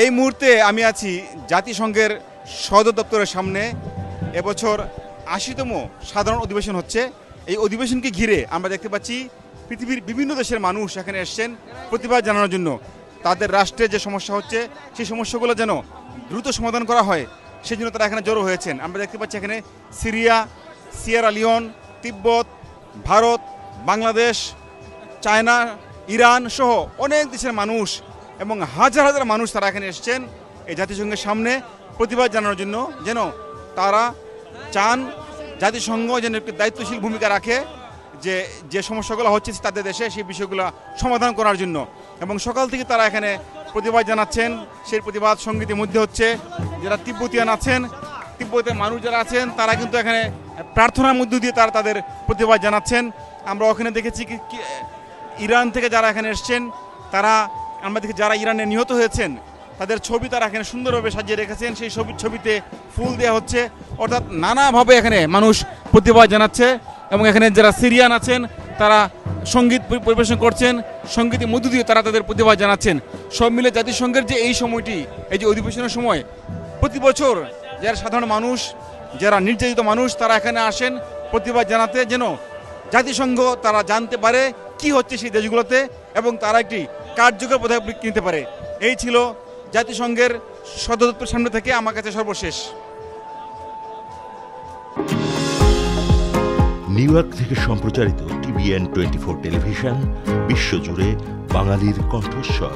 এই মুহূর্তে আমি আছি জাতিসংঘের সদর দপ্তরের সামনে। এবছর ৮০তম সাধারণ অধিবেশন হচ্ছে। এই অধিবেশনকে ঘিরে আমরা দেখতে পাচ্ছি পৃথিবীর বিভিন্ন দেশের মানুষ এখানে এসছেন প্রতিবাদ জানানোর জন্য। তাদের রাষ্ট্রে যে সমস্যা হচ্ছে সেই সমস্যাগুলো যেন দ্রুত সমাধান করা হয়, সেই জন্য তারা এখানে জড়ো হয়েছেন। আমরা দেখতে পাচ্ছি এখানে সিরিয়া, সিয়েরা লিওন, তিব্বত, ভারত, বাংলাদেশ, চায়না, ইরান সহ অনেক দেশের মানুষ এবং হাজার হাজার মানুষ তারা এখানে এসছেন এই জাতিসংঘের সামনে প্রতিবাদ জানানোর জন্য। যেন তারা চান জাতিসংঘ যেন একটি দায়িত্বশীল ভূমিকা রাখে, যে যে সমস্যাগুলো হচ্ছে তাদের দেশে সেই বিষয়গুলো সমাধান করার জন্য। এবং সকাল থেকে তারা এখানে প্রতিবাদ জানাচ্ছেন। সেই প্রতিবাদ সঙ্গীতের মধ্যে হচ্ছে যারা তিব্বতিয়ান আছেন, তিব্বতের মানুষ যারা আছেন তারা কিন্তু এখানে প্রার্থনার মধ্য দিয়ে তারা তাদের প্রতিবাদ জানাচ্ছেন। আমরা ওখানে দেখেছি ইরান থেকে যারা এখানে এসছেন তারা, আমরা দেখি যারা ইরানে নিহত হয়েছেন তাদের ছবি তারা এখানে সুন্দরভাবে সাজিয়ে রেখেছেন। সেই ছবিতে ফুল দেওয়া হচ্ছে, অর্থাৎ নানাভাবে এখানে মানুষ প্রতিবাদ জানাচ্ছে। এবং এখানে যারা সিরিয়ান আছেন তারা সঙ্গীত পরিবেশন করছেন, সঙ্গীতের মধ্য দিয়ে তারা তাদের প্রতিবাদ জানাচ্ছেন। সব মিলে জাতিসংঘের যে এই সময়টি, এই যে অধিবেশনের সময়, প্রতি বছর যারা সাধারণ মানুষ, যারা নির্যাতিত মানুষ তারা এখানে আসেন প্রতিবাদ জানাতে, যেন জাতিসংঘ তারা জানতে পারে কি হচ্ছে সেই দেশগুলোতে এবং তারা একটি কার্যকর পদক্ষেপ নিতে পারে। এই ছিল জাতিসংঘের সদর দপ্তরের সামনে থেকে আমার কাছে সর্বশেষ। নিউ ইয়র্ক থেকে সম্প্রচারিত TVN 24 টেলিভিশন বিশ্বজুড়ে বাঙালির কণ্ঠস্বর।